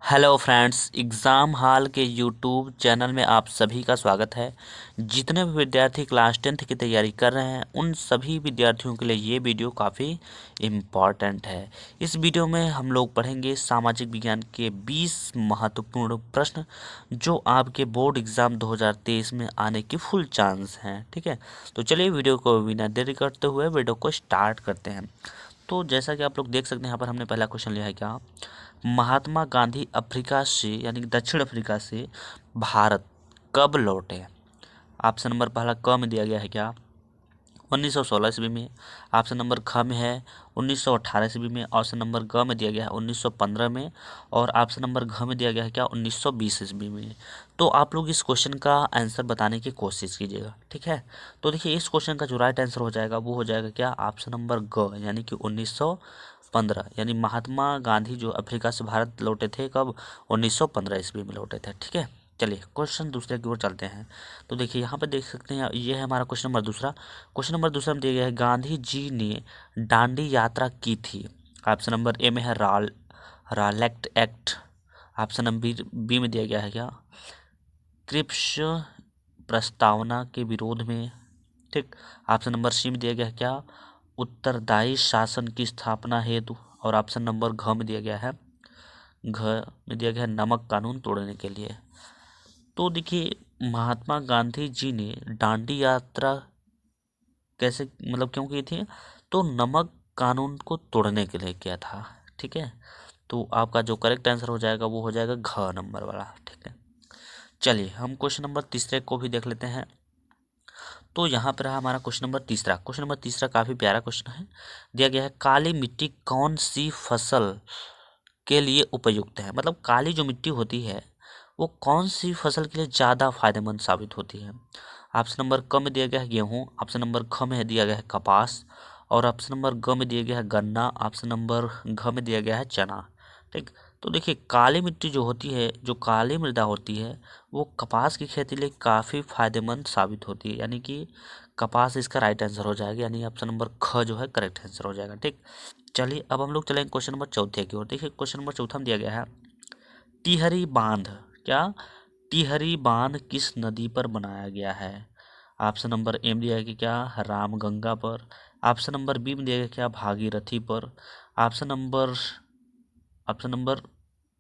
Hello friends, exam hall के YouTube channel में आप सभी का स्वागत है। जितने भी विद्यार्थी क्लास 10th की तैयारी कर रहे हैं उन सभी विद्यार्थियों के लिए ये वीडियो काफ़ी इम्पॉर्टेंट है। इस वीडियो में हम लोग पढ़ेंगे सामाजिक विज्ञान के 20 महत्वपूर्ण प्रश्न जो आपके बोर्ड एग्ज़ाम 2023 में आने की फुल चांस हैं। ठीक है, तो चलिए वीडियो को बिना देरी करते हुए वीडियो को स्टार्ट करते हैं। तो जैसा कि आप लोग देख सकते हैं, यहाँ पर हमने पहला क्वेश्चन लिया है क्या, महात्मा गांधी अफ्रीका से यानी कि दक्षिण अफ्रीका से भारत कब लौटे। ऑप्शन नंबर पहला क में दिया गया है क्या, 1916 ईस्वी में। ऑप्शन नंबर ख में है 1918 ईस्वी में। ऑप्शन नंबर ग में दिया गया है 1915 में। और ऑप्शन नंबर घ में दिया गया है क्या, 1920 ईस्वी में। तो आप लोग इस क्वेश्चन का आंसर बताने की कोशिश कीजिएगा। ठीक है, तो देखिए इस क्वेश्चन का जो राइट आंसर हो जाएगा वो हो जाएगा क्या, ऑप्शन नंबर ग यानी कि 1915। यानी महात्मा गांधी जो अफ्रीका से भारत लौटे थे कब, 1915 ईस्वी में लौटे थे। ठीक है, चलिए क्वेश्चन दूसरे की ओर चलते हैं। तो देखिए यहाँ पे देख सकते हैं, ये है हमारा क्वेश्चन नंबर दूसरा। क्वेश्चन नंबर दूसरा में दिया गया है, गांधी जी ने दांडी यात्रा की थी। ऑप्शन नंबर ए में है रालेक्ट एक्ट। ऑप्शन नंबर बी में दिया गया है क्या, क्रिप्स प्रस्तावना के विरोध में। ठीक, ऑप्शन नंबर सी में दिया गया है क्या, उत्तरदायी शासन की स्थापना हेतु। और ऑप्शन नंबर घ में दिया गया है, नमक कानून तोड़ने के लिए। तो देखिए महात्मा गांधी जी ने दांडी यात्रा कैसे, मतलब क्यों की थी, तो नमक कानून को तोड़ने के लिए किया था। ठीक है, तो आपका जो करेक्ट आंसर हो जाएगा वो हो जाएगा घ नंबर वाला। ठीक है, चलिए हम क्वेश्चन नंबर तीसरे को भी देख लेते हैं। तो यहाँ पर रहा हमारा क्वेश्चन नंबर तीसरा। क्वेश्चन नंबर तीसरा काफ़ी प्यारा क्वेश्चन है। दिया गया है, काली मिट्टी कौन सी फसल के लिए उपयुक्त है। मतलब काली जो मिट्टी होती है वो कौन सी फसल के लिए ज़्यादा फायदेमंद साबित होती है। ऑप्शन नंबर क में दिया गया है गेहूँ। ऑप्शन नंबर ख में दिया गया है कपास। और ऑप्शन नंबर ग में दिया गया है गन्ना। ऑप्शन नंबर घ में दिया गया है चना। ठीक, तो देखिए काली मिट्टी जो होती है, जो काली मृदा होती है, वो कपास की खेती लिए काफ़ी फायदेमंद साबित होती है। यानी कि कपास इसका राइट आंसर हो जाएगा, यानी ऑप्शन नंबर ख जो है करेक्ट आंसर हो जाएगा। ठीक, चलिए अब हम लोग चलेंगे क्वेश्चन नंबर चौथे की ओर। देखिए क्वेश्चन नंबर चौथा में दिया गया है, टिहरी बांध क्या, टिहरी बांध किस नदी पर बनाया गया है। ऑप्शन नंबर ए में दिया गया क्या, रामगंगा पर। ऑप्शन नंबर बी में दिया गया क्या, भागीरथी पर। ऑप्शन नंबर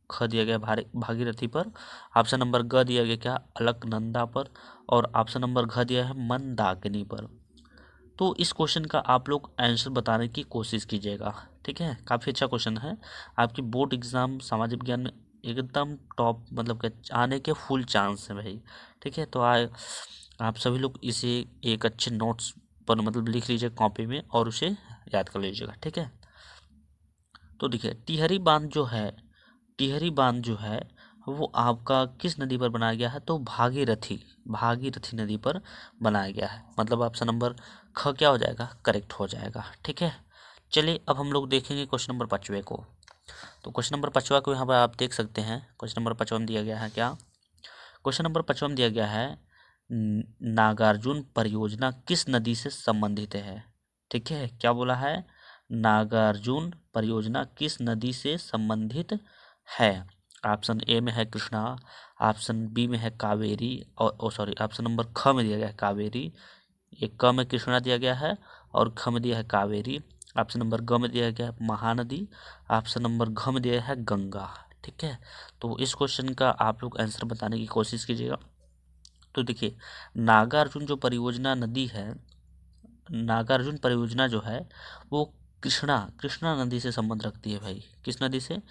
ख दिया गया भागीरथी पर। ऑप्शन नंबर ग दिया गया क्या, अलकनंदा पर। और ऑप्शन नंबर घ दिया है मंदाकिनी पर। तो इस क्वेश्चन का आप लोग आंसर बताने की कोशिश कीजिएगा। ठीक है, काफ़ी अच्छा क्वेश्चन है। आपकी बोर्ड एग्जाम सामाजिक विज्ञान में एकदम टॉप, मतलब कि आने के फुल चांस है भाई। ठीक है, तो आप सभी लोग इसे एक अच्छे नोट्स पर मतलब लिख लीजिए कॉपी में और उसे याद कर लीजिएगा। ठीक है, तो देखिए टिहरी बांध जो है वो आपका किस नदी पर बनाया गया है, तो भागीरथी भागीरथी नदी पर बनाया गया है। मतलब ऑप्शन नंबर ख क्या हो जाएगा, करेक्ट हो जाएगा। ठीक है, चलिए अब हम लोग देखेंगे क्वेश्चन नंबर पाँचवें को। तो क्वेश्चन नंबर पाँचवा को यहाँ पर आप देख सकते हैं। क्वेश्चन नंबर पाँचवा में दिया गया है क्या, क्वेश्चन नंबर पाँचवा में दिया गया है, नागार्जुन परियोजना किस नदी से संबंधित है। ठीक है, क्या बोला है, नागार्जुन परियोजना किस नदी से संबंधित है। ऑप्शन ए में है कृष्णा। ऑप्शन बी में है कावेरी। और सॉरी, ऑप्शन नंबर ख में दिया गया है कावेरी। एक क में कृष्णा दिया गया है और ख में दिया है कावेरी। ऑप्शन नंबर ग में दिया गया है महानदी। ऑप्शन नंबर घ में दिया है गंगा। ठीक है, तो इस क्वेश्चन का आप लोग आंसर बताने की कोशिश कीजिएगा। तो देखिए नागार्जुन जो परियोजना नदी है, नागार्जुन परियोजना जो है वो कृष्णा कृष्णा नदी से संबंध रखती है भाई। किस नदी से,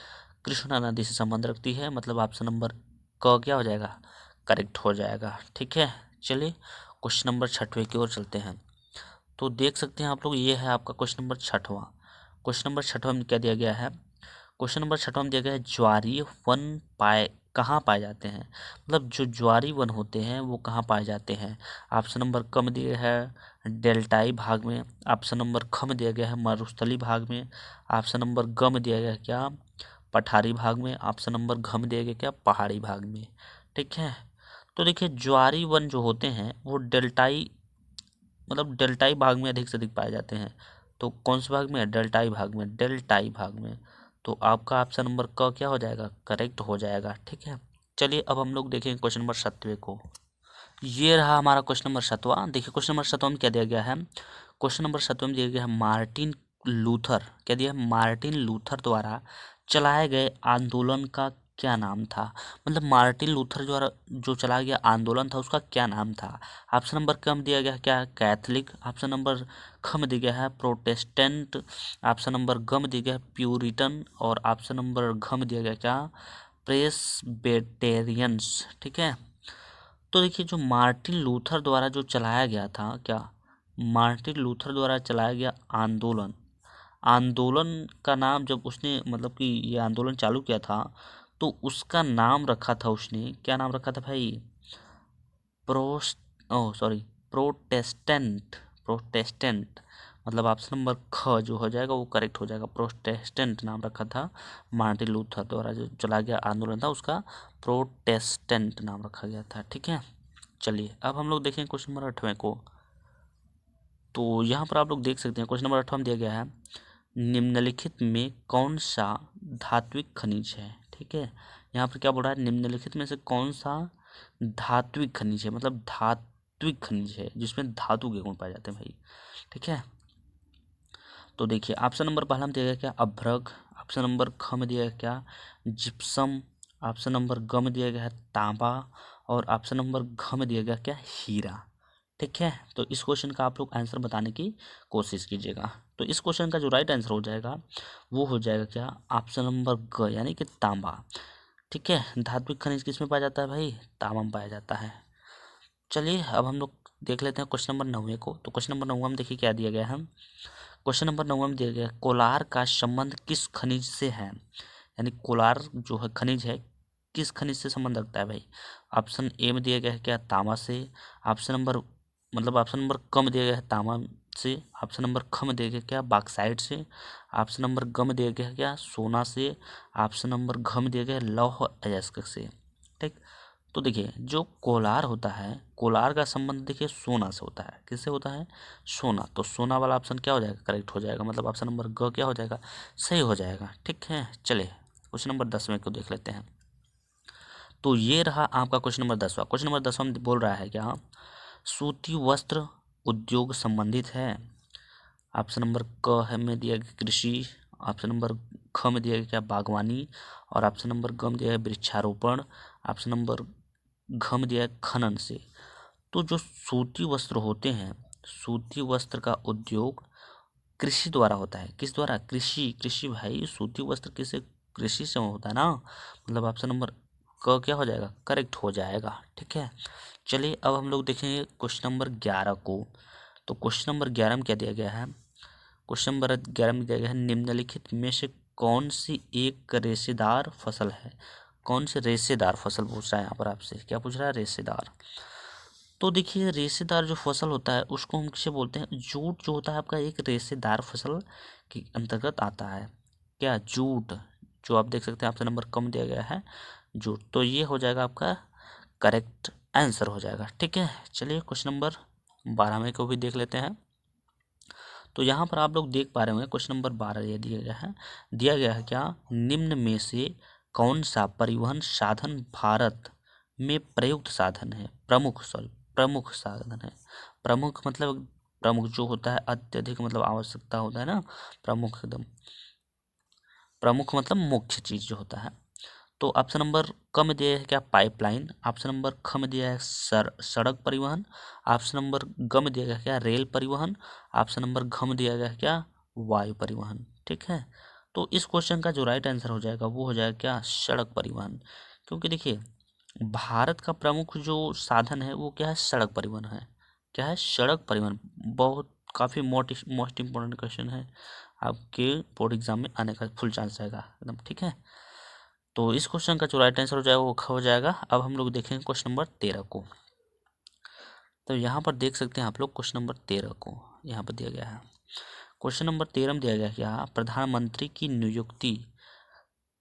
कृष्णा नदी से संबंध रखती है। मतलब ऑप्शन नंबर क क्या हो जाएगा, करेक्ट हो जाएगा। ठीक है, चलिए क्वेश्चन नंबर छठवें की ओर चलते हैं। तो देख सकते हैं आप लोग, ये है आपका क्वेश्चन नंबर छठवां। क्वेश्चन नंबर छठवां में क्या दिया गया है, क्वेश्चन नंबर छठवां में दिया गया है, ज्वारीय वन कहाँ पाए जाते हैं। मतलब जो ज्वारी वन होते हैं वो कहाँ पाए जाते हैं। ऑप्शन नंबर क में दिया है डेल्टाई भाग में। ऑप्शन नंबर ख में दिया गया है मरुस्थली भाग में। ऑप्शन नंबर ग में दिया गया है क्या, पठारी भाग में। ऑप्शन नंबर घ में दिया गया क्या, पहाड़ी भाग में। ठीक है, तो देखिए ज्वारी वन जो होते हैं वो डेल्टाई, मतलब डेल्टाई भाग में अधिक से अधिक पाए जाते हैं। तो कौन से भाग में, डेल्टाई भाग में, डेल्टाई भाग में। तो आपका ऑप्शन नंबर क क्या हो जाएगा, करेक्ट हो जाएगा। ठीक है, चलिए अब हम लोग देखेंगे क्वेश्चन नंबर 7 को। ये रहा हमारा क्वेश्चन नंबर 7। देखिए क्वेश्चन नंबर 7 में क्या दिया गया है, क्वेश्चन नंबर 7 में दिया गया है मार्टिन लूथर, क्या दिया है, मार्टिन लूथर द्वारा चलाए गए आंदोलन का क्या नाम था। मतलब मार्टिन लूथर द्वारा जो चलाया गया आंदोलन था उसका क्या नाम था। ऑप्शन नंबर क में दिया गया है क्या, कैथलिक। ऑप्शन नंबर ख में दिया गया है प्रोटेस्टेंट। ऑप्शन नंबर ग में दिया गया है प्यूरिटन। और ऑप्शन नंबर घ में दिया गया क्या, प्रेस्बिटेरियंस। ठीक है, तो देखिए जो मार्टिन लूथर द्वारा जो चलाया गया था, क्या, मार्टिन लूथर द्वारा चलाया गया आंदोलन, आंदोलन का नाम जब उसने मतलब कि ये आंदोलन चालू किया था तो उसका नाम रखा था उसने, क्या नाम रखा था भाई, प्रोस्ट ओ सॉरी प्रोटेस्टेंट, प्रोटेस्टेंट। मतलब ऑप्शन नंबर ख जो हो जाएगा वो करेक्ट हो जाएगा, प्रोटेस्टेंट नाम रखा था। मार्टिन लूथर द्वारा जो चला गया आंदोलन था उसका प्रोटेस्टेंट नाम रखा गया था। ठीक है, चलिए अब हम लोग देखें क्वेश्चन नंबर 8 को। तो यहाँ पर आप लोग देख सकते हैं क्वेश्चन नंबर 8 में दिया गया है निम्नलिखित में कौन सा धात्विक खनिज है। ठीक है, यहाँ पर क्या बोल रहा है, निम्नलिखित में से कौन सा धात्विक खनिज है, मतलब धात्विक खनिज है जिसमें धातु के गुण पाए जाते हैं भाई। ठीक है, तो देखिए ऑप्शन नंबर पहला में दिया गया क्या, अभ्रक। ऑप्शन नंबर ख में दिया गया क्या, जिप्सम। ऑप्शन नंबर ग में दिया गया है तांबा। और ऑप्शन नंबर घ में दिया गया क्या, हीरा। ठीक है, तो इस क्वेश्चन का आप लोग आंसर बताने की कोशिश कीजिएगा। तो इस क्वेश्चन का जो राइट आंसर हो जाएगा वो हो जाएगा क्या, ऑप्शन नंबर ग यानी कि तांबा। ठीक है, धात्विक खनिज किसमें पाया जाता है भाई, तांबा में पाया जाता है। चलिए अब हम लोग देख लेते हैं क्वेश्चन नंबर 9 को। तो क्वेश्चन नंबर 9 में देखिए क्या दिया गया है, क्वेश्चन नंबर 9 में दिया गया है कोलार का संबंध किस खनिज से है। यानी कोलार जो है खनिज है किस खनिज से संबंध रखता है भाई। ऑप्शन ए में दिया गया है क्या, तांबा से। ऑप्शन नंबर मतलब ऑप्शन नंबर क में दिया गया है तांबा से। ऑप्शन नंबर ख में दिया गया क्या, बॉक्साइट से। ऑप्शन नंबर ग में दिया गया है क्या, सोना से। ऑप्शन नंबर घ में दिया गया है लौह अयस्क से। ठीक, तो देखिए जो कोलार होता है, कोलार का संबंध देखिए सोना से होता है, किससे होता है, सोना। तो सोना वाला ऑप्शन क्या हो जाएगा, करेक्ट हो जाएगा, मतलब ऑप्शन नंबर ग क्या हो जाएगा, सही हो जाएगा। ठीक है, चलिए क्वेश्चन नंबर 10वें को देख लेते हैं। तो ये रहा आपका क्वेश्चन नंबर 10वां। क्वेश्चन नंबर 10वां में बोल रहा है क्या, सूती वस्त्र उद्योग संबंधित है। ऑप्शन नंबर क है में दिया गया कृषि। ऑप्शन नंबर ख में दिया गया क्या, बागवानी। और ऑप्शन नंबर ग में दिया गया वृक्षारोपण। ऑप्शन नंबर घ में दिया है खनन से। तो जो सूती वस्त्र होते हैं, सूती वस्त्र का उद्योग कृषि द्वारा होता है, किस द्वारा, कृषि। कृषि भाई, सूती वस्त्र किसे, कृषि से होता है ना, मतलब ऑप्शन नंबर क क्या हो जाएगा, करेक्ट हो जाएगा। ठीक है, चलिए अब हम लोग देखेंगे क्वेश्चन नंबर 11 को। तो क्वेश्चन नंबर 11 में क्या दिया गया है, क्वेश्चन नंबर 11 में दिया गया है निम्नलिखित में से कौन सी एक रेशेदार फसल है। कौन सी रेशेदार फसल पूछ रहा है यहाँ पर आपसे, क्या पूछ रहा है, रेशेदार। तो देखिए रेशेदार जो फसल होता है उसको हम किसे बोलते हैं, जूट जो होता है आपका एक रेशेदार फसल के अंतर्गत आता है। क्या, जूट। जो आप देख सकते हैं ऑप्शन नंबर कम दिया गया है जूट, तो ये हो जाएगा आपका करेक्ट आंसर हो जाएगा। ठीक है, चलिए क्वेश्चन नंबर 12 में को भी देख लेते हैं। तो यहाँ पर आप लोग देख पा रहे होंगे क्वेश्चन नंबर 12 ये दिया गया है क्या, निम्न में से कौन सा परिवहन साधन भारत में प्रयुक्त साधन है, प्रमुख साधन है। प्रमुख मतलब प्रमुख जो होता है अत्यधिक, मतलब आवश्यकता होता है ना, प्रमुख एकदम, प्रमुख मतलब मुख्य चीज जो होता है। तो ऑप्शन नंबर क में दिया है क्या, पाइपलाइन। ऑप्शन नंबर ख में दिया है सड़क परिवहन। ऑप्शन नंबर ग में दिया गया क्या, रेल परिवहन। ऑप्शन नंबर घ में दिया गया क्या, वायु परिवहन। ठीक है, तो इस क्वेश्चन का जो राइट आंसर हो जाएगा वो हो जाएगा क्या, सड़क परिवहन। क्योंकि देखिए भारत का प्रमुख जो साधन है वो क्या है, सड़क परिवहन है। क्या है, सड़क परिवहन। बहुत काफ़ी मोस्ट इम्पोर्टेंट क्वेश्चन है, आपके बोर्ड एग्जाम में आने का फुल चांस रहेगा एकदम। ठीक है, तो इस क्वेश्चन का जो राइट आंसर हो जाएगा वो हो जाएगा। अब हम लोग देखेंगे क्वेश्चन नंबर 13 को। तो यहाँ पर देख सकते हैं आप लोग क्वेश्चन नंबर 13 को यहाँ पर दिया गया है। क्वेश्चन नंबर 13 में दिया गया क्या, प्रधानमंत्री की नियुक्ति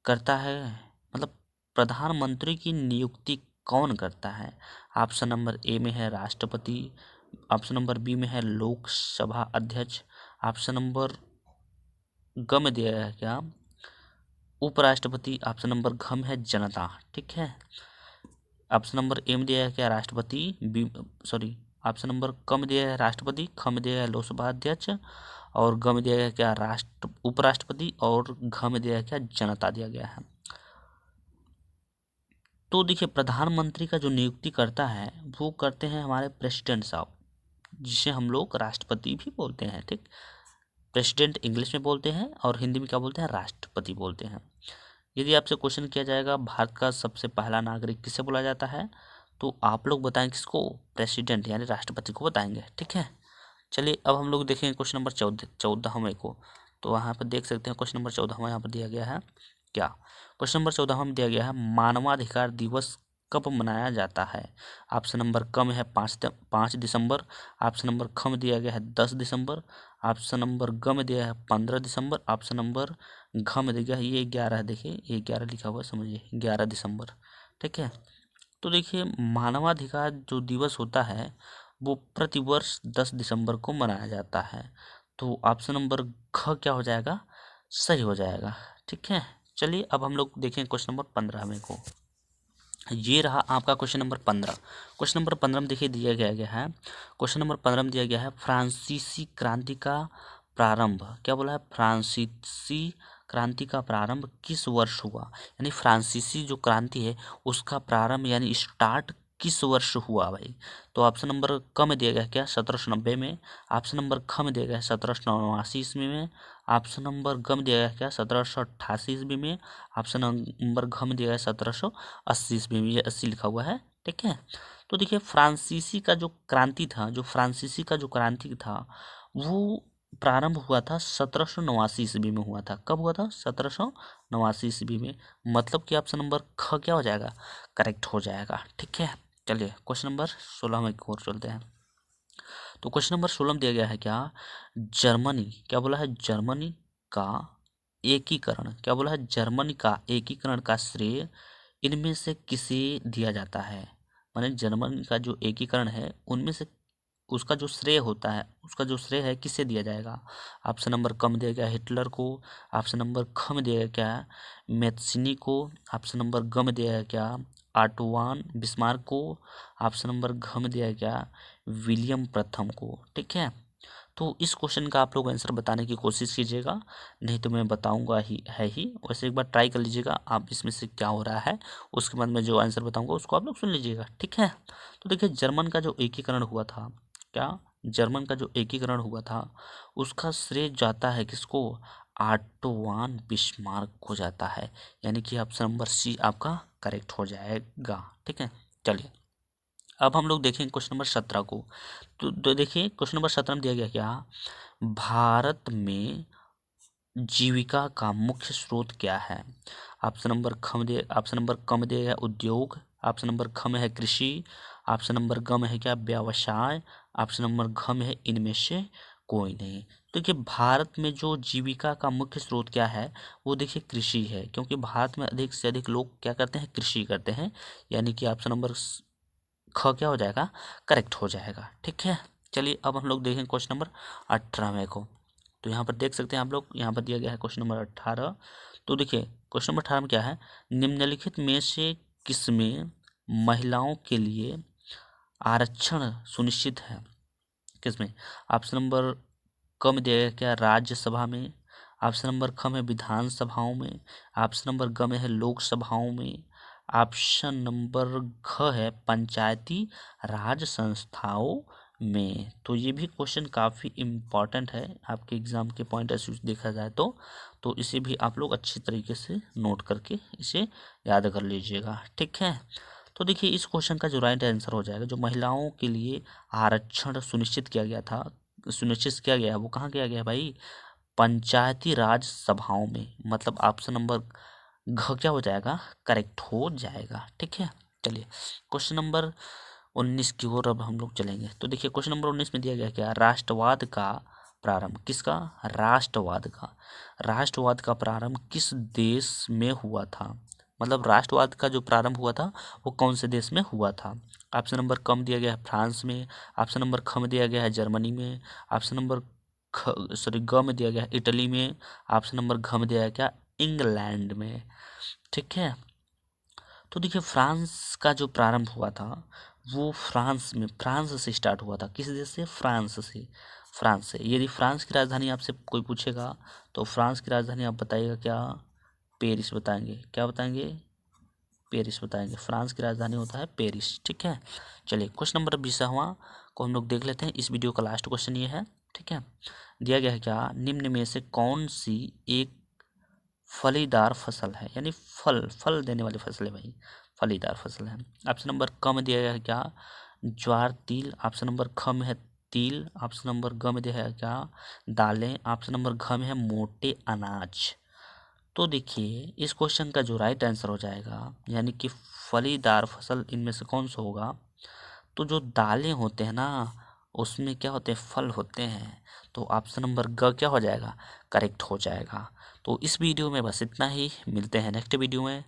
करता है, मतलब प्रधानमंत्री की नियुक्ति कौन करता है। ऑप्शन नंबर ए में है राष्ट्रपति। ऑप्शन नंबर बी में है लोकसभा अध्यक्ष। ऑप्शन नंबर ग में दिया गया है क्या, उपराष्ट्रपति, ऑप्शन नंबर घ में है जनता, ठीक है। ऑप्शन नंबर ए में दिया है क्या राष्ट्रपति, बी सॉरी ऑप्शन नंबर क में दिया है राष्ट्रपति, ख में दिया है लोकसभा अध्यक्ष, और ग में दिया गया क्या राष्ट्र उपराष्ट्रपति, और घ में दिया है क्या जनता दिया गया है। तो देखिए प्रधानमंत्री का जो नियुक्ति करता है वो करते हैं हमारे प्रेसिडेंट साहब, जिसे हम लोग राष्ट्रपति भी बोलते हैं, ठीक। प्रेसिडेंट इंग्लिश में बोलते हैं और हिंदी में क्या बोलते हैं, राष्ट्रपति बोलते हैं। यदि आपसे क्वेश्चन किया जाएगा भारत का सबसे पहला नागरिक किसे बोला जाता है, तो आप लोग बताएं किसको, प्रेसिडेंट यानी राष्ट्रपति को बताएंगे, ठीक है। चलिए अब हम लोग देखेंगे क्वेश्चन नंबर 14वें को। तो वहाँ पर देख सकते हैं क्वेश्चन नंबर 14वां यहाँ पर दिया गया है क्या, क्वेश्चन नंबर 14वां में दिया गया है मानवाधिकार दिवस कब मनाया जाता है। ऑप्शन नंबर क में है 5 दिसंबर, ऑप्शन नंबर ख में दिया गया है 10 दिसंबर, ऑप्शन नंबर ग में दिया है 15 दिसंबर, ऑप्शन नंबर घ में दिया गया है ये 11 है, देखिए ये 11 लिखा हुआ है, समझिए 11 दिसंबर, ठीक है। तो देखिए मानवाधिकार जो दिवस होता है वो प्रतिवर्ष 10 दिसंबर को मनाया जाता है। तो ऑप्शन नंबर घ क्या हो जाएगा, सही हो जाएगा, ठीक है। चलिए अब हम लोग देखें क्वेश्चन नंबर 15 को। ये रहा आपका क्वेश्चन नंबर 15। क्वेश्चन नंबर 15 में देखिए दिया गया है, क्वेश्चन नंबर 15 में दिया गया है फ्रांसीसी क्रांति का प्रारंभ, क्या बोला है, फ्रांसीसी क्रांति का प्रारंभ किस वर्ष हुआ, यानी फ्रांसीसी जो क्रांति है उसका प्रारंभ यानी स्टार्ट किस वर्ष हुआ भाई। तो ऑप्शन नंबर क में दिया गया क्या 1790 में, ऑप्शन नंबर ख में दिया गया 1789 ईस्वी में, ऑप्शन नंबर ग में दिया गया क्या 1788 ईस्वी में, ऑप्शन नंबर घ में दिया गया 1780 ईस्वी में, ये 80 लिखा हुआ है, ठीक है। तो देखिए फ्रांसीसी का जो क्रांति था, जो फ्रांसीसी का जो क्रांति था वो प्रारंभ हुआ था 1789 ईस्वी में हुआ था। कब हुआ था, 1789 ईस्वी में, मतलब कि ऑप्शन नंबर ख क्या हो जाएगा, करेक्ट हो जाएगा, ठीक है। चलिए क्वेश्चन नंबर 16 में की ओर चलते हैं। तो क्वेश्चन नंबर 16 में दिया गया है क्या, जर्मनी, क्या बोला है, जर्मनी का एकीकरण, क्या बोला है, जर्मनी का एकीकरण का श्रेय इनमें से किसे दिया जाता है। माने जर्मनी का जो एकीकरण है उनमें से उसका जो श्रेय होता है, उसका जो श्रेय है किससे दिया जाएगा। ऑप्शन नंबर क में दिया गया हिटलर को, ऑप्शन नंबर ख में दिया गया क्या मेत्सिनी को, ऑप्शन नंबर ग में दिया गया क्या आटोवान बिस्मार्क को, ऑप्शन नंबर घ में दिया गया विलियम प्रथम को, ठीक है। तो इस क्वेश्चन का आप लोग आंसर बताने की कोशिश कीजिएगा, नहीं तो मैं बताऊंगा ही। वैसे एक बार ट्राई कर लीजिएगा आप इसमें से क्या हो रहा है, उसके बाद मैं जो आंसर बताऊंगा उसको आप लोग सुन लीजिएगा, ठीक है। तो देखिए जर्मन का जो एकीकरण हुआ था, क्या जर्मन का जो एकीकरण हुआ था उसका श्रेय जाता है किसको, आटोवान बिस्मार्क को जाता है, यानी कि ऑप्शन नंबर सी आपका करेक्ट हो जाएगा, ठीक है। चलिए अब हम लोग देखें क्वेश्चन नंबर 17 को। तो देखिए क्वेश्चन नंबर 17 में दिया गया क्या, भारत में जीविका का मुख्य स्रोत क्या है। ऑप्शन नंबर ऑप्शन नंबर क में दिया गया उद्योग, ऑप्शन नंबर ख में है कृषि, ऑप्शन नंबर ग में है क्या व्यवसाय, ऑप्शन नंबर घ में है इनमें से कोई नहीं। तो देखिए भारत में जो जीविका का मुख्य स्रोत क्या है वो देखिए कृषि है, क्योंकि भारत में अधिक से अधिक लोग क्या करते हैं, कृषि करते हैं, यानी कि ऑप्शन नंबर ख क्या हो जाएगा, करेक्ट हो जाएगा, ठीक है। चलिए अब हम लोग देखें क्वेश्चन नंबर 18 को। तो यहाँ पर देख सकते हैं आप लोग, यहाँ पर दिया गया है क्वेश्चन नंबर 18। तो देखिए क्वेश्चन नंबर 18 में क्या है, निम्नलिखित में से किसमें महिलाओं के लिए आरक्षण सुनिश्चित है, किसमें। ऑप्शन नंबर क में दिया गया क्या राज्यसभा में, ऑप्शन नंबर ख में विधानसभाओं में, ऑप्शन नंबर ग में है लोकसभाओं में, ऑप्शन नंबर घ है पंचायती राज संस्थाओं में। तो ये भी क्वेश्चन काफ़ी इम्पॉर्टेंट है आपके एग्जाम के पॉइंट ऑफ व्यू देखा जाए तो इसे भी आप लोग अच्छी तरीके से नोट करके इसे याद कर लीजिएगा, ठीक है। तो देखिए इस क्वेश्चन का जो राइट आंसर हो जाएगा, जो महिलाओं के लिए आरक्षण सुनिश्चित किया गया था, सुनिश्चित किया गया वो कहाँ किया गया भाई, पंचायती राज सभाओं में, मतलब ऑप्शन नंबर घ क्या हो जाएगा, करेक्ट हो जाएगा, ठीक है। चलिए क्वेश्चन नंबर 19 की ओर अब हम लोग चलेंगे। तो देखिए क्वेश्चन नंबर 19 में दिया गया क्या, राष्ट्रवाद का प्रारंभ किसका, राष्ट्रवाद का प्रारंभ किस देश में हुआ था, मतलब राष्ट्रवाद का जो प्रारंभ हुआ था वो कौन से देश में हुआ था। ऑप्शन नंबर क में दिया गया है फ्रांस में, ऑप्शन नंबर ख में दिया गया है जर्मनी में, ऑप्शन नंबर ग में दिया गया है इटली में, ऑप्शन नंबर घ में दिया गया क्या इंग्लैंड में। ठीक है, तो देखिए फ्रांस का जो प्रारंभ हुआ था वो फ्रांस से स्टार्ट हुआ था। किस देश से? फ्रांस से। यदि फ्रांस की राजधानी आपसे कोई पूछेगा तो फ्रांस की राजधानी आप बताइएगा क्या? पेरिस बताएंगे। क्या बताएंगे? पेरिस बताएंगे। फ्रांस की राजधानी होता है पेरिस। ठीक है, चलिए क्वेश्चन नंबर 20वां को हम लोग देख लेते हैं। इस वीडियो का लास्ट क्वेश्चन ये है। ठीक है, दिया गया है क्या? निम्न में से कौन सी एक फलीदार फसल है, यानी फल फल देने वाली फसल है भाई, फलीदार फसल है। ऑप्शन नंबर क में दिया गया है क्या? ज्वार तिल। ऑप्शन नंबर ख में है तिल। ऑप्शन नंबर ग में दिया है क्या? दालें। ऑप्शन नंबर घ में है मोटे अनाज। तो देखिए इस क्वेश्चन का जो राइट आंसर हो जाएगा, यानी कि फलीदार फसल इनमें से कौन सा होगा? तो जो दालें होते हैं ना उसमें क्या होते हैं? फल होते हैं। तो ऑप्शन नंबर ग क्या हो जाएगा? करेक्ट हो जाएगा। तो इस वीडियो में बस इतना ही, मिलते हैं नेक्स्ट वीडियो में।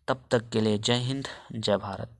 तब तक के लिए जय हिंद, जय भारत।